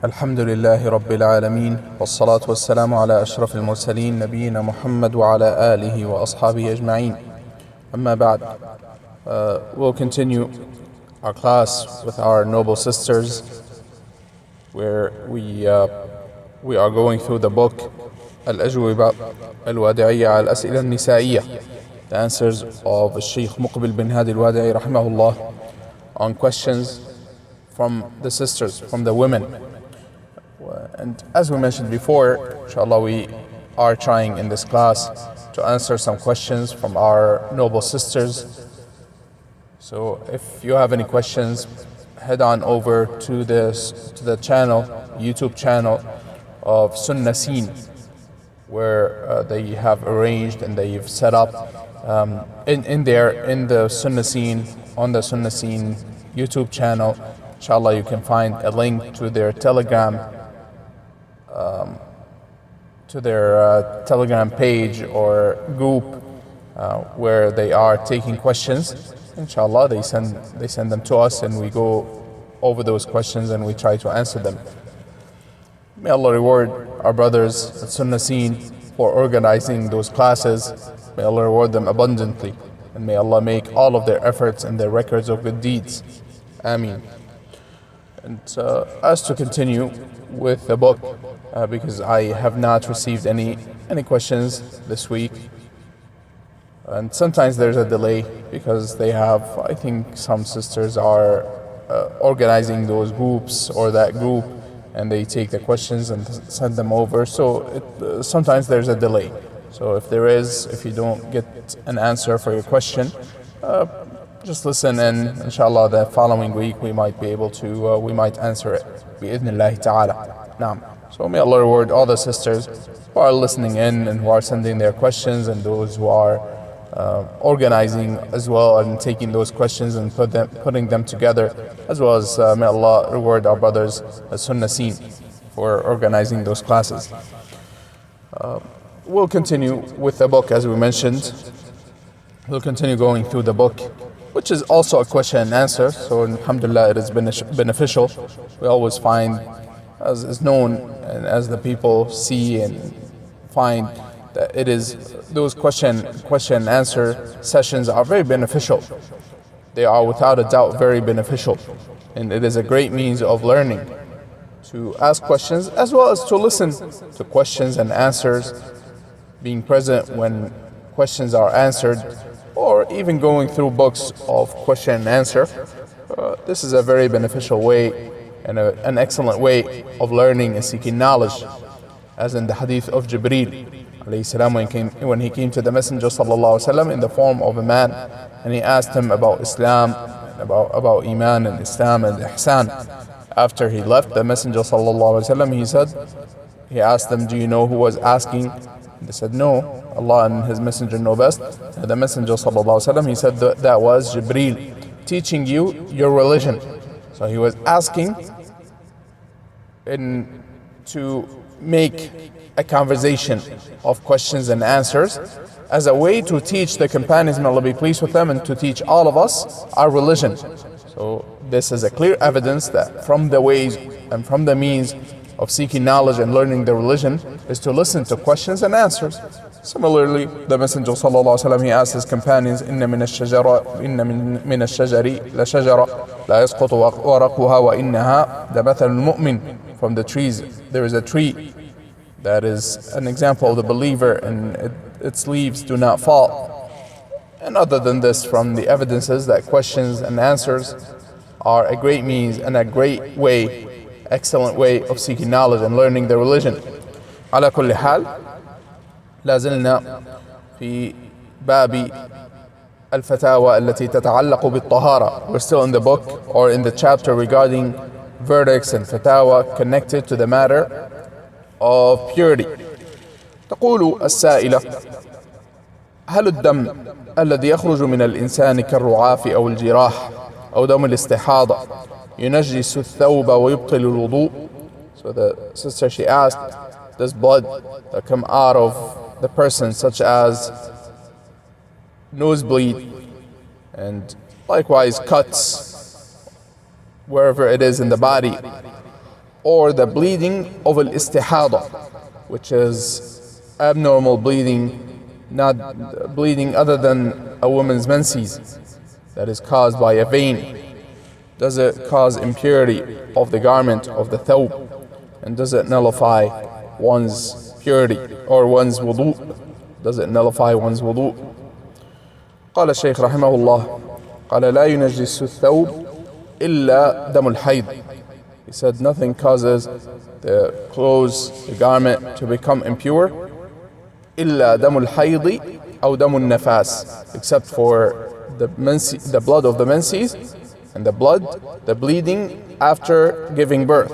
الحمد لله رب العالمين والصلاة والسلام على أشرف المرسلين نبينا محمد وعلى آله وأصحابه أجمعين. أما بعد, we'll continue our class with our noble sisters, where we are going through the book الأجوبة الوادعية على الأسئلة النسائية, the answers of Sheikh Muqbil bin Hadi al-Wadi'i rahimahullah on questions from the sisters, from the women. And as we mentioned before, inshallah, we are trying in this class to answer some questions from our noble sisters. So if you have any questions, head on over to the channel, YouTube channel of Sunnah Scene, where they have arranged and they've set up in the Sunnah Scene, on the Sunnah Scene YouTube channel. Inshallah, you can find a link to their Telegram page or group where they are taking questions. Inshallah, they send them to us and we go over those questions and we try to answer them. May Allah reward our brothers at Sunnah Scene for organizing those classes. May Allah reward them abundantly, and may Allah make all of their efforts and their records of good deeds. Ameen. And as to continue with the book, because I have not received any questions this week, and sometimes there's a delay because they have, I think some sisters are organizing those groups or that group, and they take the questions and send them over, so sometimes there's a delay. So if you don't get an answer for your question, just listen, and inshallah the following week we might be able to, we might answer it bi'idhnillahi ta'ala. Naam. So may Allah reward all the sisters who are listening in and who are sending their questions, and those who are organizing as well and taking those questions and putting them together, as well as may Allah reward our brothers at Sunnah Scene for organizing those classes. We'll continue with the book as we mentioned. We'll continue going through the book, which is also a question and answer, so alhamdulillah it is beneficial. We always find, as is known and as the people see and find, that it is those question and answer sessions are very beneficial. They are without a doubt very beneficial, and it is a great means of learning to ask questions as well as to listen to questions and answers, being present when questions are answered, or even going through books of question and answer. This is a very beneficial way and an excellent way of learning and seeking knowledge, as in the hadith of Jibreel alayhi salam, when he came to the Messenger sallallahu alaihi wasallam in the form of a man, and he asked him about Islam, about Iman and Islam and Ihsan. After he left, the Messenger sallallahu alaihi wasallam, he asked them, do you know who was asking? They said, no, Allah and His Messenger know best. And the Messenger sallallahu alaihi wasallam, he said that was Jibreel teaching you your religion. So he was asking to make a conversation of questions and answers as a way to teach the companions, may Allah be pleased with them, and to teach all of us our religion. So this is a clear evidence that from the ways and from the means of seeking knowledge and learning the religion is to listen to questions and answers. Similarly, the Messenger sallallahu alaihi wasallam, he asked his companions, inna min ash-shajari la shajara la yasqutu waraquha wa innaha lamathalu al-mu'min. From the trees there is a tree that is an example of the believer, and its leaves do not fall. And other than this, from the evidences that questions and answers are a great means and a great way, excellent way of seeking knowledge and learning the religion. على كل حال, لازلنا في باب الفتاوى التي تتعلق بالطهارة. We're still in the book, or in the chapter regarding verdicts and fatawa connected to the matter of purity. تقول السائلة: هل الدم الذي يخرج من الإنسان كالرعاف أو الجراح أو دم الاستحاضة ينجس الثوب ويبطل الوضوء? So the sister, she asked, does blood that come out of the person, such as nosebleed and likewise cuts wherever it is in the body, or the bleeding of al-istihada, which is abnormal bleeding, not bleeding other than a woman's menses, that is caused by a vein. Does it cause impurity of the garment, of the thawb? And does it nullify one's purity or one's wudu? Does it nullify one's wudu? قال الشيخ رحمه الله قال لا ينجس الثوب إلا دم الحيض. He said nothing causes the clothes, the garment to become impure إلا دم الحيض أو دم النفاس, except for the blood of the menses and the bleeding after giving birth.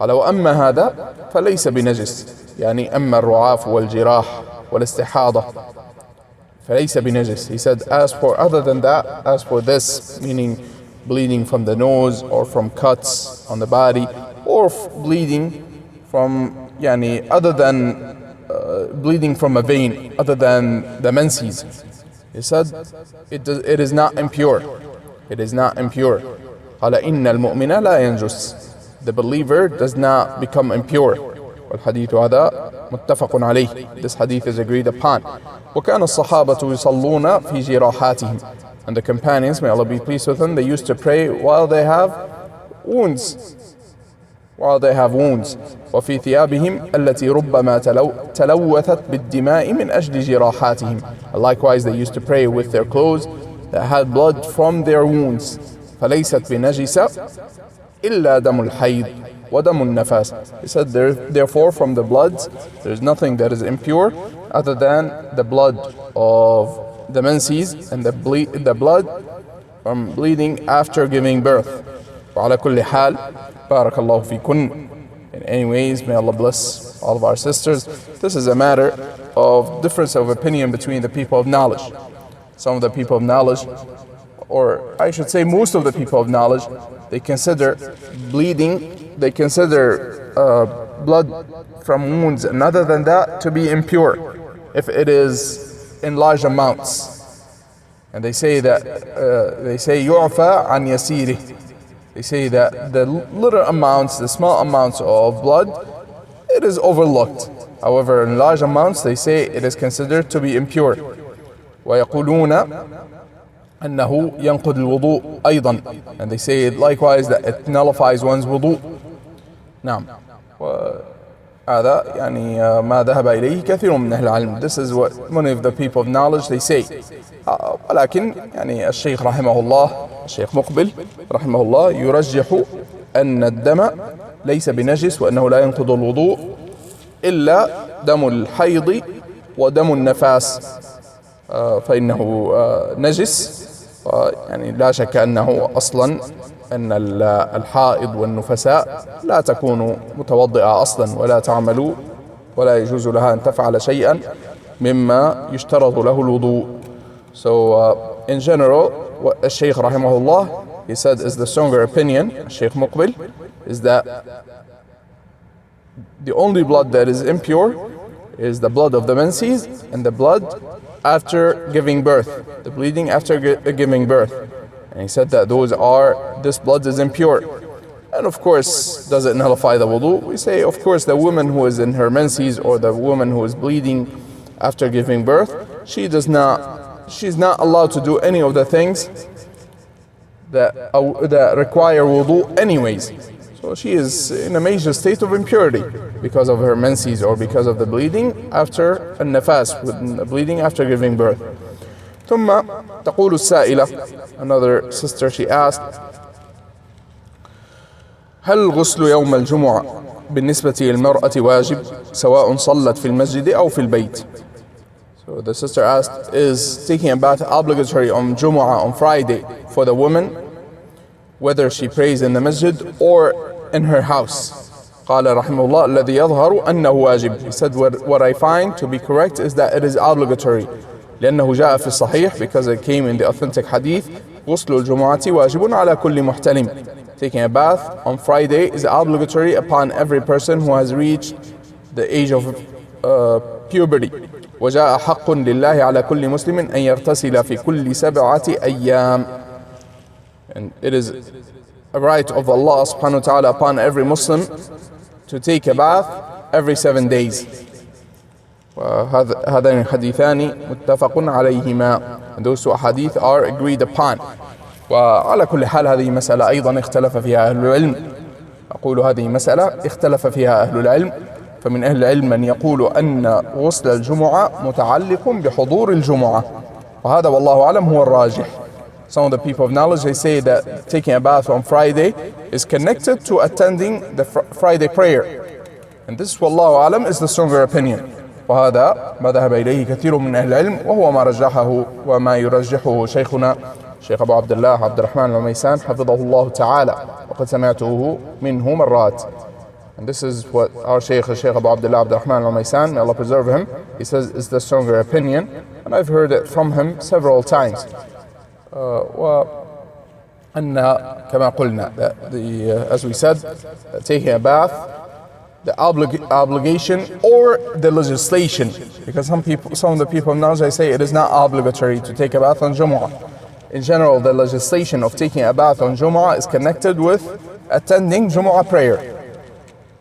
قال وأما هذا فليس بنجس, يعني أما الرعاف والجراح والاستحاضة فليس بنجس. He said, as for other than that, as for this, meaning bleeding from the nose or from cuts on the body, or bleeding from, yani, other than bleeding from a vein, other than the menses, he said, it is not impure. It is not impure. قال إن المؤمن لا ينجس. The believer does not become impure. والحديث هذا متفق عليه. This hadith is agreed upon. وكان الصحابة يصلون في جراحاتهم. And the companions, may Allah be pleased with them, they used to pray while they have wounds. وفي ثيابهم التي ربما تلوثت بالدماء من أجل جراحاتهم. Likewise, they used to pray with their clothes that had blood from their wounds. فليست بنجسة إلا دم الحيض ودم النفاس. He said, therefore from the bloods there is nothing that is impure other than the blood of the menses and the blood from bleeding after giving birth. وعلى كل حال بارك الله فيكن. In any ways, may Allah bless all of our sisters. This is a matter of difference of opinion between the people of knowledge. Some of the people of knowledge, or I should say most of the people of knowledge, they consider bleeding, they consider blood from wounds and other than that to be impure if it is in large amounts. And they say that يُعْفَى عَنْ يَسِيرِهِ. They say that the little amounts, the small amounts of blood, it is overlooked. However, in large amounts, they say it is considered to be impure. وَيَقُولُونَ أنه ينقض الوضوء أيضا, and they say likewise that it nullifies one's wudu. نعم. هذا يعني ما ذهب إليه كثير من أهل العلم. This is what many of the people of knowledge they say. ولكن يعني الشيخ رحمه الله, الشيخ مقبل رحمه الله, يرجح أن الدم ليس بنجس وأنه لا ينقض الوضوء إلا دم الحيض ودم النفاس فإنه نجس. يعني لا شك أنه أصلا أن الحائض والنفساء لا تكون متوضئة أصلا ولا تعمل ولا يجوز لها أن تفعل شيئا مما يشترط له الوضوء. So in general, what الشيخ رحمه الله, he said is the stronger opinion, الشيخ مقبل, is that the only blood that is impure is the blood of the menses and the blood after giving birth, the bleeding after giving birth. And he said that this blood is impure. And of course, does it nullify the wudu? We say, of course, the woman who is in her menses or the woman who is bleeding after giving birth, she's not allowed to do any of the things that require wudu anyways. So she is in a major state of impurity because of her menses or because of the bleeding after النفاس, with the bleeding after giving birth. ثم تقول السائلة, another sister, she asked, هل الغسل يوم الجمعة بالنسبة للمرأة واجب سواء صلت في المسجد أو في البيت? So the sister asked, is taking a bath obligatory on Jumu'ah, on Friday, for the woman, whether she prays in the masjid or in her house? قال رحمه الله الذي يظهر أنه واجب. He said, what I find to be correct is that it is obligatory. لأنه جاء في الصحيح, because it came in the authentic hadith, غسل الجمعة واجب على كل محتلم. Taking a bath on Friday is obligatory upon every person who has reached the age of puberty. وجاء حق لله على كل مسلم أن يغتسل في كل 7 أيام. And it is a right of Allah subhanahu wa ta'ala upon every Muslim to take a bath every 7 days. وهذين الحديثان متفق عليهما. And those two hadith are agreed upon. وعلى كل حال هذه مسألة أيضا اختلف فيها أهل العلم. أقول هذه مسألة اختلف فيها أهل العلم، فمن أهل العلم من يقول أن غسل الجمعة متعلق بحضور الجمعة، وهذا والله أعلم هو الراجح. Some of the people of knowledge, they say that taking a bath on Friday is connected to attending the Friday prayer. And this, والله أعلم, is the stronger opinion. وهذا ما ذهب إليه كثير من أهل العلم، وهو ما رجحه وما يرجحه شيخنا الشيخ أبو عبد الله عبد الرحمن العميسان حفظه الله تعالى، وقد سمعته منه مرات. And this is what our Shaykh Abu Abdullah Abd al-Rahman al-Maysan, may Allah preserve him, he says is the stronger opinion, and I've heard it from him several times. وأن كما قلنا, as we said, taking a bath, the obligation or the legislation, because some of the people now, they say it is not obligatory to take a bath on Jumu'ah. In general, the legislation of taking a bath on Jumu'ah is connected with attending Jumu'ah prayer,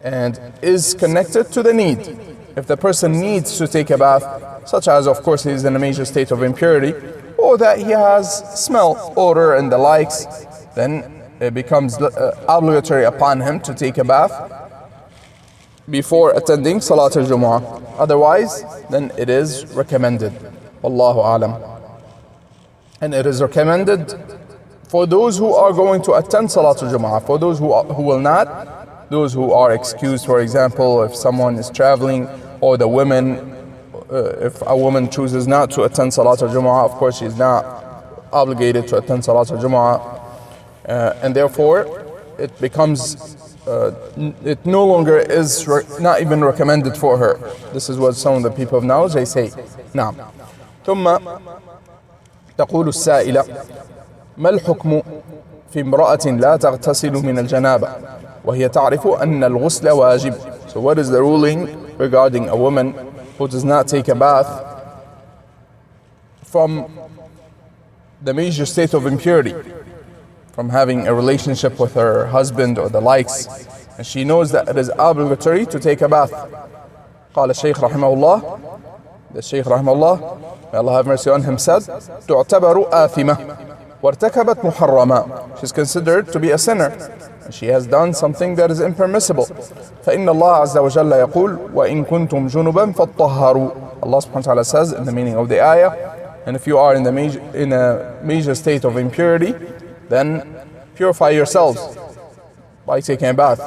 and is connected to the need. If the person needs to take a bath, such as, of course, he is in a major state of impurity, or that he has smell, odor, and the likes, then it becomes obligatory upon him to take a bath before attending Salat al-Jumu'ah. Otherwise, then it is recommended. Wallahu alam. And it is recommended for those who are going to attend Salat al-Jumu'ah. For those who will not, those who are excused, for example, if someone is traveling, or the women, if a woman chooses not to attend Salat al-Jumu'ah, of course she is not obligated to attend Salat al-Jumu'ah, and therefore it becomes, it no longer is not even recommended for her. This is what some of the people of knowledge, they say. نعم. ثم تقول السائلة: ما الحكم في امرأة لا تغتسل من الجنابة وهي تعرف أن الغسل واجب? So what is the ruling regarding a woman who does not take a bath from the major state of impurity, from having a relationship with her husband or the likes, and she knows that it is obligatory to take a bath? قال الشيخ رحمه الله, the Shaykh رحمه الله, may Allah have mercy on him, said: تعتبر آثمة وارتكبت محرما. She's considered to be a sinner, and she has done something that is impermissible. فإن الله عز وجل يقول: وإن كنتم جنبا فاطهروا. Allah subhanahu wa ta'ala says in the meaning of the ayah, and if you are in a major state of impurity, then purify yourselves by taking a bath.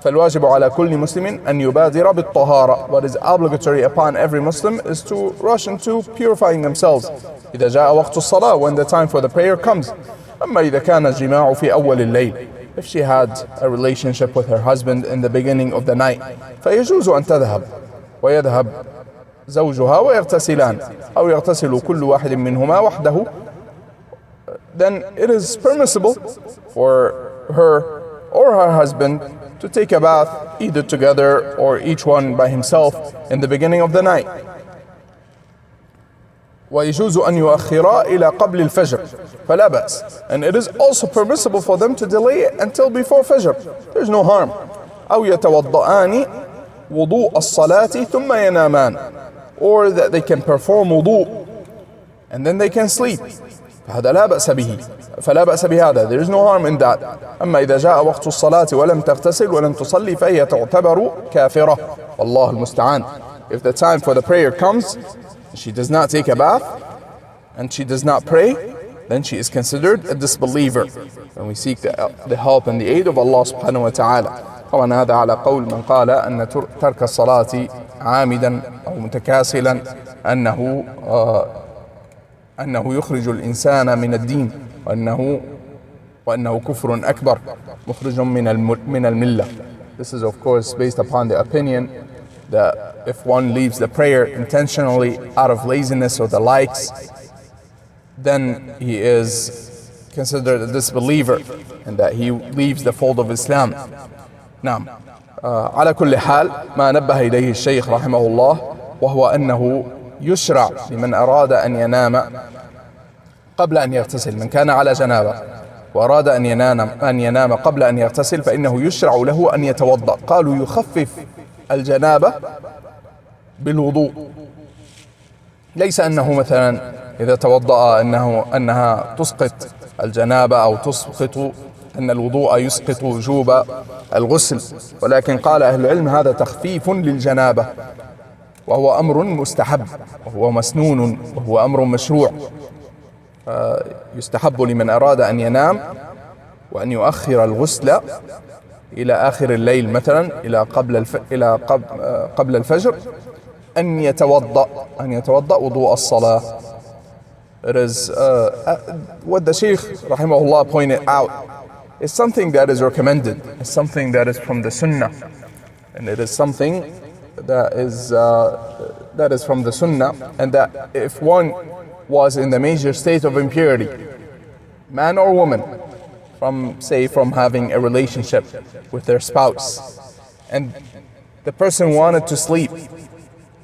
فالواجب على كل مسلم أن يبادر بالطهارة. What is obligatory upon every Muslim is to rush into purifying themselves. إذا جاء وقت الصلاة, when the time for the prayer comes. أما إذا كان الجماع في أول الليل, if she had a relationship with her husband in the beginning of the night, فيجوز أن تذهب ويذهب زوجها ويغتسلان أو يغتسل كل واحد منهما وحده. Then it is permissible for her or her husband to take a bath either together or each one by himself in the beginning of the night. ويجوز أن يؤخرا إلى قبل الفجر فلا بأس. And it is also permissible for them to delay it until before Fajr. There is no harm. أو يتوضأان وضوء الصلاة ثم ينامان, or that they can perform wudu and then they can sleep. فهذا لا بأس به, فلا بأس بهذا. There is no harm in that. أما إذا جاء وقت الصلاة ولم تغتسل ولم تصلي فهي تعتبر كافرة. والله المستعان. If the time for the prayer comes, she does not take a bath and she does not pray, then she is considered a disbeliever. And we seek the help and the aid of Allah subhanahu wa ta'ala. طبعا هذا على قول من قال أن ترك الصلاة عامدا أو متكاسلا أنه يخرج الإنسان من الدين, وأنه كفر أكبر مخرج من الملة. This is of course based upon the opinion that if one leaves the prayer intentionally out of laziness or the likes, then he is considered a disbeliever and that he leaves the fold of Islam. نعم. على كل حال ما نبه إليه الشيخ رحمه الله وهو أنه يشرع لمن أراد أن ينام قبل أن يغتسل, من كان على جنابة, وأراد أن ينام قبل أن يغتسل فإنه يشرع له أن يتوضأ. قالوا يخفف الجنابة بالوضوء، ليس أنه مثلا إذا توضأ أنها تسقط الجنابة أو تسقط أن الوضوء يسقط وجوب الغسل، ولكن قال أهل العلم هذا تخفيف للجنابة، وهو أمر مستحب وهو مسنون وهو أمر مشروع. يستحب لمن أراد أن ينام وأن يؤخر الغسل إلى آخر الليل مثلا إلى قبل الفجر أن يتوضأ وضوء الصلاة. It is what the Shaykh rahimahullah pointed out is something that is recommended, it's something that is from the Sunnah, and it is something that is from the Sunnah, and that if one was in the major state of impurity, man or woman, from having a relationship with their spouse, and the person wanted to sleep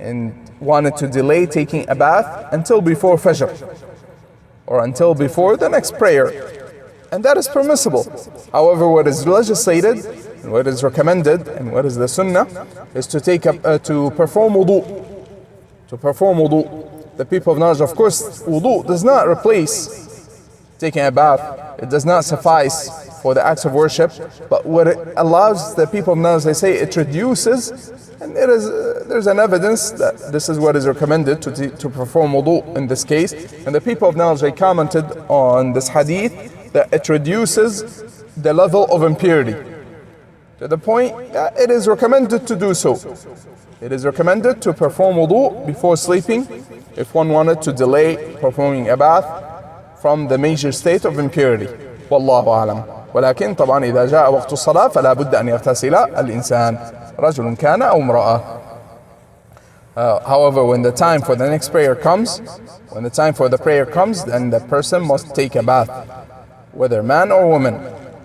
and wanted to delay taking a bath until before Fajr or until before the next prayer, and that is permissible. However, what is legislated and what is recommended and what is the Sunnah is to perform wudu. To perform wudu. The people of knowledge, of course, wudu does not replace taking a bath. It does not suffice for the acts of worship, but what it allows the people of knowledge, they say it reduces, and there's an evidence that this is what is recommended to perform wudu in this case. And the people of knowledge, they commented on this hadith that it reduces the level of impurity to the point that it is recommended to do so. It is recommended to perform wudu before sleeping if one wanted to delay performing a bath from the major state of impurity. والله أعلم. ولكن طبعا إذا جاء وقت الصلاة فلا بد أن يغتسل الإنسان رجل كان أو امرأة. However, when the time for the next prayer comes, then the person must take a bath, whether man or woman.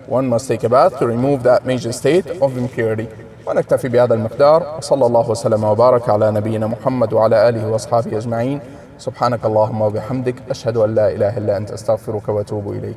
One must take a bath to remove that major state of impurity. ونكتفي بهذا المقدار. وصلى الله وسلم وبارك على نبينا محمد وعلى آله وأصحابه أجمعين. سبحانك اللهم وبحمدك أشهد أن لا إله إلا أنت أستغفرك وأتوب إليك.